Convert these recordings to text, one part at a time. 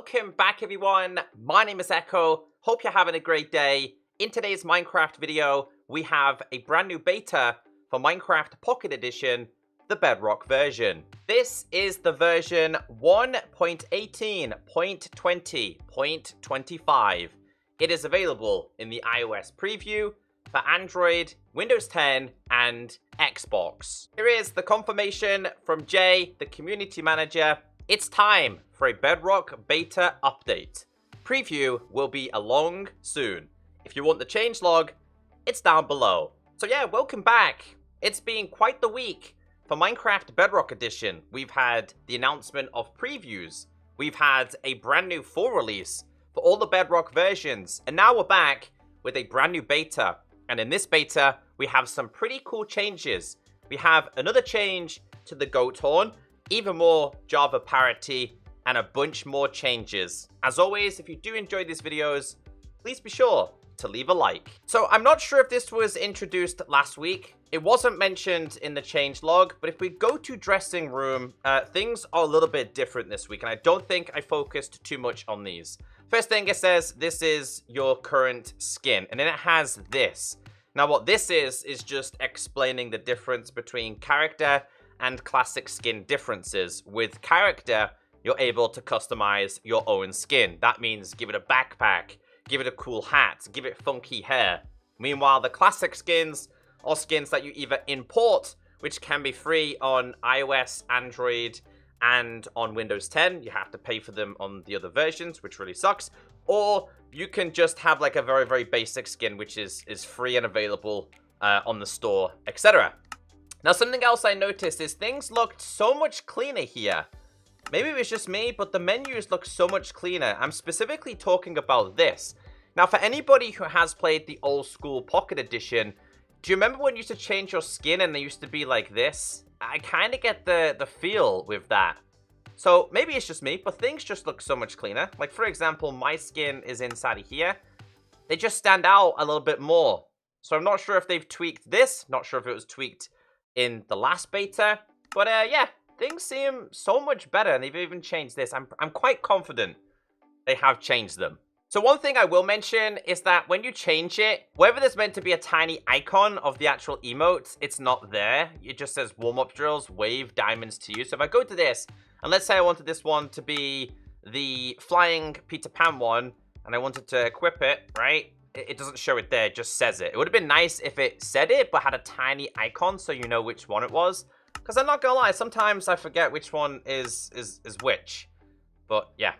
welcome back everyone. My name is Echo. Hope you're having a great day. In today's Minecraft video, we have a brand new beta for Minecraft Pocket Edition, the Bedrock version. This is the version 1.18.20.25. It is available in the iOS preview for Android, Windows 10, and Xbox. Here is the confirmation from Jay, the community manager. It's time for a Bedrock beta update. Preview will be along soon. If you want the changelog, it's down below. So yeah, welcome back. It's been quite the week for Minecraft Bedrock Edition. We've had the announcement of previews. We've had a brand new full release for all the Bedrock versions. And now we're back with a brand new beta. And in this beta, we have some pretty cool changes. We have another change to the goat horn, even more Java parity, and a bunch more changes. As always, if you do enjoy these videos, please be sure to leave a like. So I'm not sure if this was introduced last week. It wasn't mentioned in the changelog, but if we go to dressing room, things are a little bit different this week, and I don't think I focused too much on these. First thing it says, this is your current skin, and then it has this. Now what this is just explaining the difference between character and classic skin differences. With character, you're able to customize your own skin. That means give it a backpack, give it a cool hat, give it funky hair. Meanwhile, the classic skins are skins that you either import, which can be free on iOS, Android, and on Windows 10. You have to pay for them on the other versions, which really sucks. Or you can just have like a very, very basic skin, which is free and available on the store, etc. Now, something else I noticed is things looked so much cleaner here. Maybe it was just me, but the menus look so much cleaner. I'm specifically talking about this. Now, for anybody who has played the old school Pocket Edition, do you remember when you used to change your skin and they used to be like this? I kind of get the feel with that. So maybe it's just me, but things just look so much cleaner. Like, for example, my skin is inside of here. They just stand out a little bit more. So I'm not sure if they've tweaked this. Not sure if it was tweaked in the last beta. But yeah, things seem so much better, and they've even changed this. I'm quite confident they have changed them. So one thing I will mention is that when you change it, wherever there's meant to be a tiny icon of the actual emote, it's not there. It just says warm-up drills, wave diamonds to you. So if I go to this, and let's say I wanted this one to be the flying Peter Pan one, and I wanted to equip it, right? It doesn't show it there, it just says it. It would have been nice if it said it, but had a tiny icon so you know which one it was. Because I'm not gonna lie, sometimes I forget which one is which. But yeah,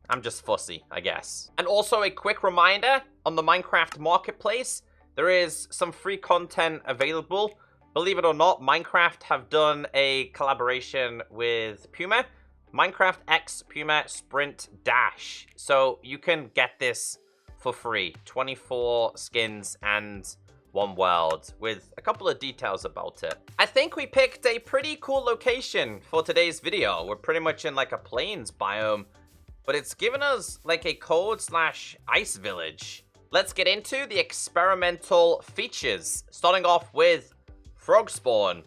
I'm just fussy, I guess. And also a quick reminder, on the Minecraft Marketplace, there is some free content available. Believe it or not, Minecraft have done a collaboration with Puma. Minecraft X Puma Sprint Dash. So you can get this for free. 24 skins and one world with a couple of details about it. I think we picked a pretty cool location for today's video. We're pretty much in like a plains biome, but it's given us like a cold/ice village. Let's get into the experimental features, starting off with frog spawn.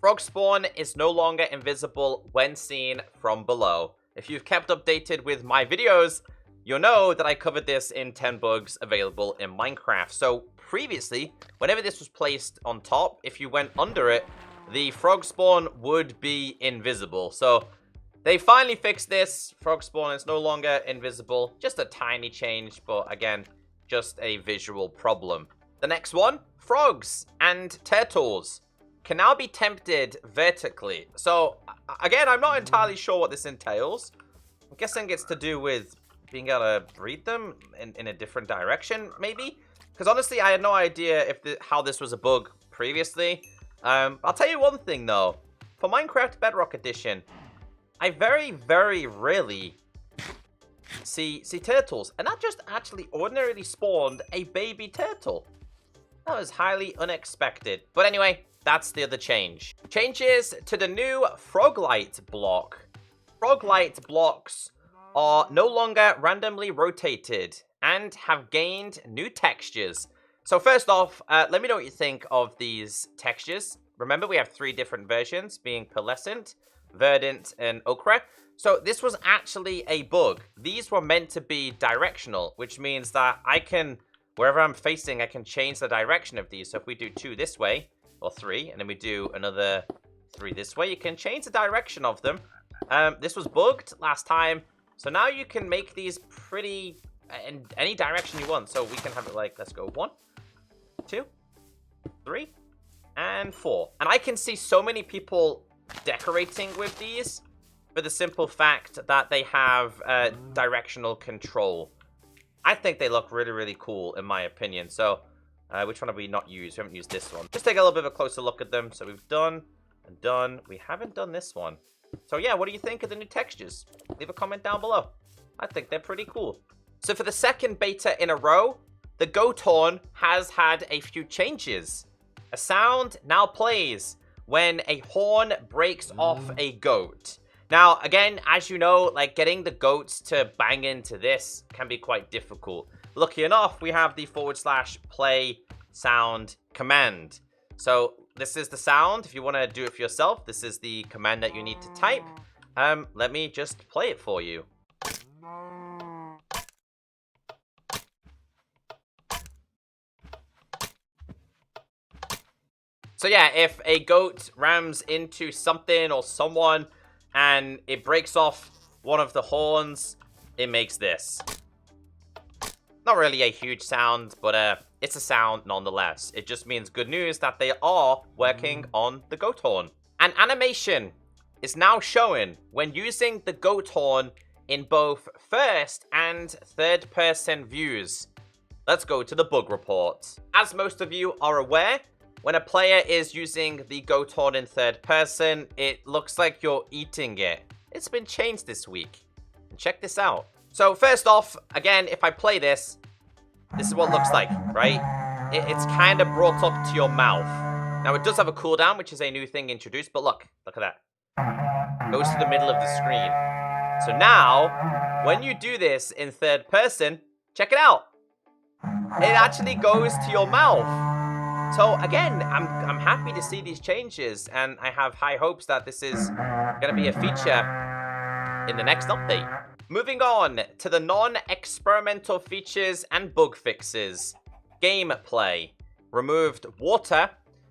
Frog spawn is no longer invisible when seen from below. If you've kept updated with my videos, you'll know that I covered this in 10 bugs available in Minecraft. So previously, whenever this was placed on top, if you went under it, the frog spawn would be invisible. So they finally fixed this. Frog spawn is no longer invisible. Just a tiny change, but again, just a visual problem. The next one, frogs and turtles can now be tempted vertically. So again, I'm not entirely sure what this entails. I'm guessing it's to do with being able to breed them in a different direction, maybe? Because honestly, I had no idea if how this was a bug previously. I'll tell you one thing, though. For Minecraft Bedrock Edition, I very, very rarely see turtles. And that just actually ordinarily spawned a baby turtle. That was highly unexpected. But anyway, that's the other change. Changes to the new Froglight block. Froglight blocks are no longer randomly rotated and have gained new textures. So first off, let me know what you think of these textures. Remember, we have 3 different versions, being pearlescent, verdant, and ochre. So this was actually a bug. These were meant to be directional, which means that I can, wherever I'm facing, I can change the direction of these. So if we do 2 this way, or 3, and then we do another 3 this way, you can change the direction of them. This was bugged last time, so now you can make these pretty in any direction you want. So we can have it like, let's go 1, 2, 3, and 4. And I can see so many people decorating with these for the simple fact that they have directional control. I think they look really, really cool, in my opinion. So, which one have we not used? We haven't used this one. Just take a little bit of a closer look at them. So we've done and done. We haven't done this one. So yeah, what do you think of the new textures? Leave a comment down below. I think they're pretty cool. So for the second beta in a row, the goat horn has had a few changes. A sound now plays when a horn breaks off a goat. Now, again, as you know, like getting the goats to bang into this can be quite difficult. Lucky enough, we have the /play sound command. So this is the sound. If you want to do it for yourself, this is the command that you need to type. Let me just play it for you. So yeah, if a goat rams into something or someone and it breaks off one of the horns, it makes this. Not really a huge sound, but it's a sound nonetheless. It just means good news that they are working on the goat horn. An animation is now showing when using the goat horn in both first and third person views. Let's go to the bug report. As most of you are aware, when a player is using the goat horn in third person, it looks like you're eating it. It's been changed this week. And check this out. So first off, again, if I play this, this is what it looks like, right? It's kind of brought up to your mouth. Now it does have a cooldown, which is a new thing introduced, but look at that. It goes to the middle of the screen. So now, when you do this in third person, check it out. It actually goes to your mouth. So again, I'm happy to see these changes, and I have high hopes that this is going to be a feature in the next update. Moving on to the non-experimental features and bug fixes. Gameplay. Removed water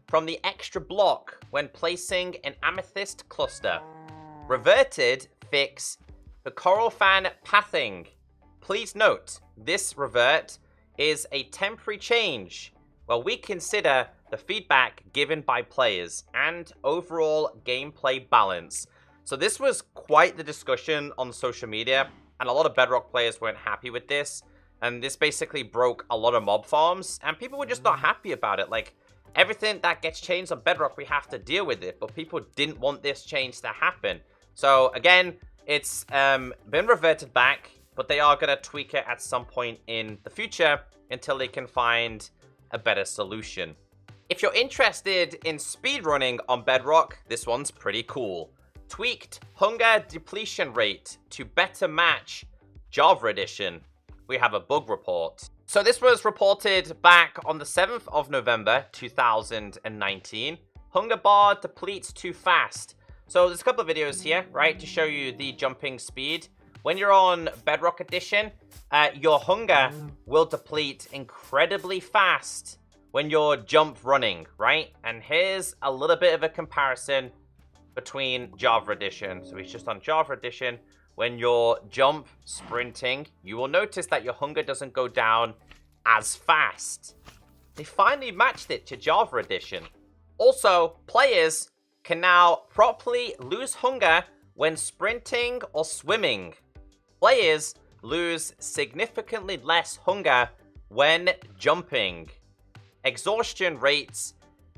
from the extra block when placing an amethyst cluster. Reverted fix the coral fan pathing. Please note, this revert is a temporary change while we consider the feedback given by players and overall gameplay balance. So this was quite the discussion on social media, and a lot of Bedrock players weren't happy with this, and this basically broke a lot of mob farms, and people were just not happy about it. Like, everything that gets changed on Bedrock, we have to deal with it, but people didn't want this change to happen. So again, it's been reverted back, but they are going to tweak it at some point in the future until they can find a better solution. If you're interested in speedrunning on Bedrock, this one's pretty cool. Tweaked hunger depletion rate to better match Java Edition. We have a bug report. So this was reported back on the 7th of November 2019. Hunger bar depletes too fast. So there's a couple of videos here, right, to show you the jumping speed. When you're on Bedrock Edition, your hunger will deplete incredibly fast when you're jump running, right? And here's a little bit of a comparison between Java Edition. So it's just on Java Edition. When you're jump sprinting, you will notice that your hunger doesn't go down as fast. They finally matched it to Java Edition. Also, players can now properly lose hunger when sprinting or swimming. Players lose significantly less hunger when jumping. Exhaustion rates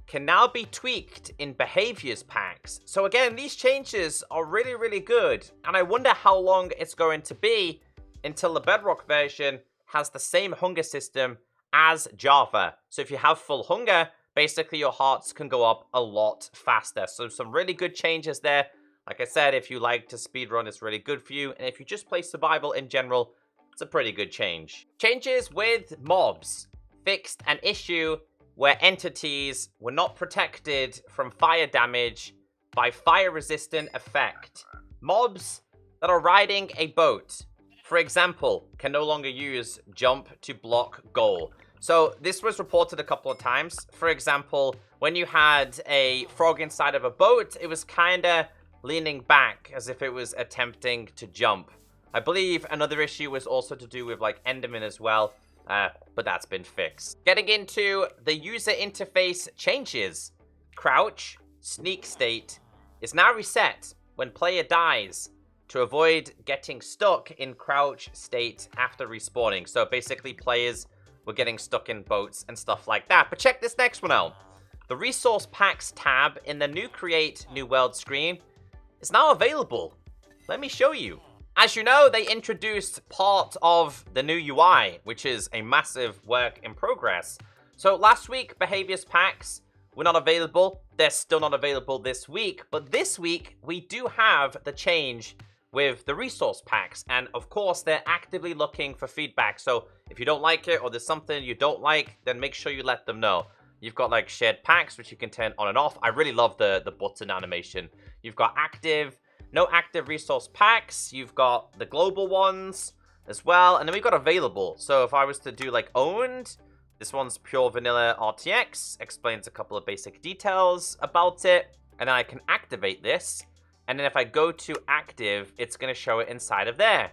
can now be tweaked in behaviors packs. So again, these changes are really, really good. And I wonder how long it's going to be until the Bedrock version has the same hunger system as Java. So if you have full hunger, basically your hearts can go up a lot faster. So some really good changes there. Like I said, if you like to speedrun, it's really good for you. And if you just play survival in general, it's a pretty good change. Changes with mobs. Fixed an issue where entities were not protected from fire damage by fire-resistant effect. Mobs that are riding a boat, for example, can no longer use jump to block goal. So this was reported a couple of times. For example, when you had a frog inside of a boat, it was kind of leaning back as if it was attempting to jump. I believe another issue was also to do with like Enderman as well, but that's been fixed. Getting into the user interface changes. Crouch sneak state is now reset when player dies to avoid getting stuck in crouch state after respawning. So basically players were getting stuck in boats and stuff like that. But check this next one out. The resource packs tab in the new create new world screen is now available. Let me show you. As you know, they introduced part of the new UI, which is a massive work in progress. So last week, behaviors packs were not available. They're still not available this week. But this week, we do have the change with the resource packs. And of course, they're actively looking for feedback. So if you don't like it or there's something you don't like, then make sure you let them know. You've got like shared packs, which you can turn on and off. I really love the button animation. You've got active, no active resource packs. You've got the global ones as well. And then we've got available. So if I was to do like owned, this one's pure vanilla RTX, explains a couple of basic details about it. And then I can activate this. And then if I go to active, it's going to show it inside of there.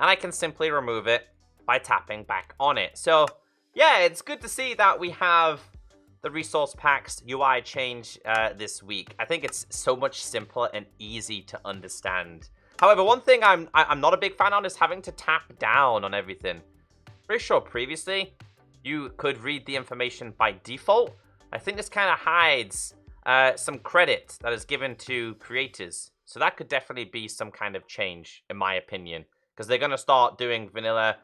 And I can simply remove it by tapping back on it. So yeah, it's good to see that we have the resource packs UI change this week. I think it's so much simpler and easy to understand. However, one thing I'm not a big fan on is having to tap down on everything. Pretty sure previously you could read the information by default. I think this kind of hides some credit that is given to creators. So that could definitely be some kind of change, in my opinion. Because they're going to start doing vanilla,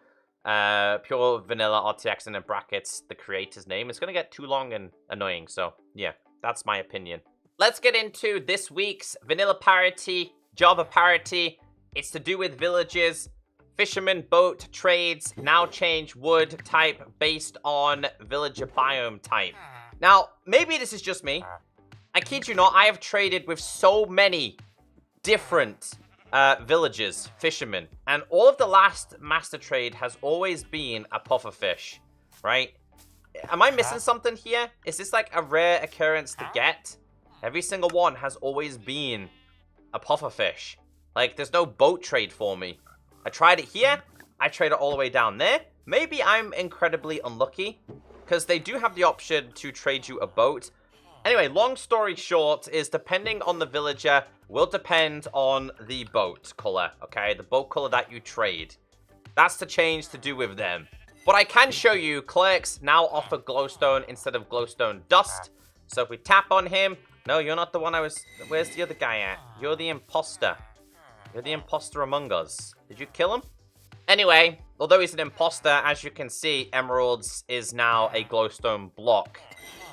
pure vanilla RTX and in brackets, the creator's name. It's going to get too long and annoying. So yeah, that's my opinion. Let's get into this week's vanilla parity, Java parity. It's to do with villages. Fisherman boat trades now change wood type based on villager biome type. Now, maybe this is just me. I kid you not, I have traded with so many different villagers, fishermen, and all of the last master trade has always been a pufferfish, right? Am I missing something here? Is this like a rare occurrence to get? Every single one has always been a pufferfish. Like, there's no boat trade for me. I tried it here. I tried it all the way down there. Maybe I'm incredibly unlucky, because they do have the option to trade you a boat. Anyway, long story short is depending on the villager will depend on the boat color, okay? The boat color that you trade. That's the change to do with them. But I can show you clerks now offer glowstone instead of glowstone dust. So if we tap on him, no, you're not the one I was, where's the other guy at? You're the imposter. You're the imposter among us. Did you kill him? Anyway, although he's an imposter, as you can see, emeralds is now a glowstone block.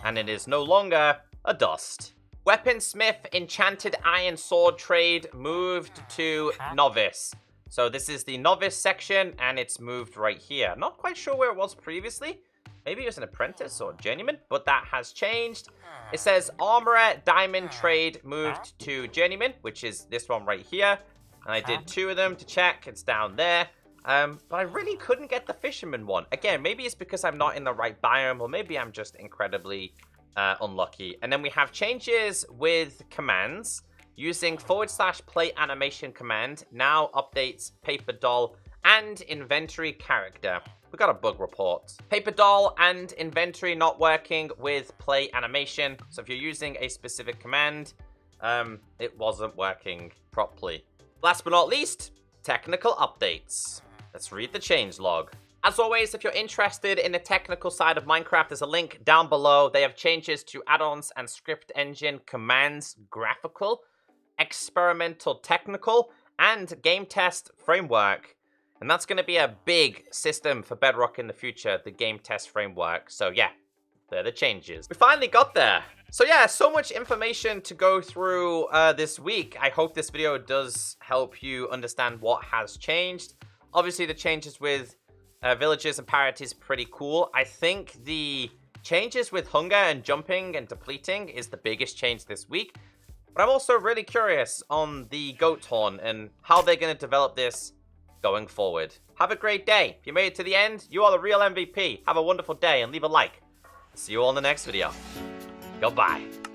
And it is no longer a dust. Weaponsmith enchanted iron sword trade moved to novice. So this is the novice section and it's moved right here. Not quite sure where it was previously. Maybe it was an apprentice or journeyman, but that has changed. It says armorer diamond trade moved to journeyman, which is this one right here. And I did 2 of them to check. It's down there. But I really couldn't get the fisherman one. Again, maybe it's because I'm not in the right biome, or maybe I'm just incredibly unlucky. And then we have changes with commands. Using /play animation command now updates paper doll and inventory character. We got a bug report. Paper doll and inventory not working with play animation. So if you're using a specific command, it wasn't working properly. Last but not least, technical updates. Let's read the changelog. As always, if you're interested in the technical side of Minecraft, there's a link down below. They have changes to add-ons and script engine, commands, graphical, experimental technical, and game test framework. And that's going to be a big system for Bedrock in the future, the game test framework. So yeah, they're the changes. We finally got there. So yeah, so much information to go through this week. I hope this video does help you understand what has changed. Obviously, the changes with villages and parity is pretty cool. I think the changes with hunger and jumping and depleting is the biggest change this week. But I'm also really curious on the goat horn and how they're going to develop this going forward. Have a great day. If you made it to the end, you are the real MVP. Have a wonderful day and leave a like. See you all in the next video. Goodbye.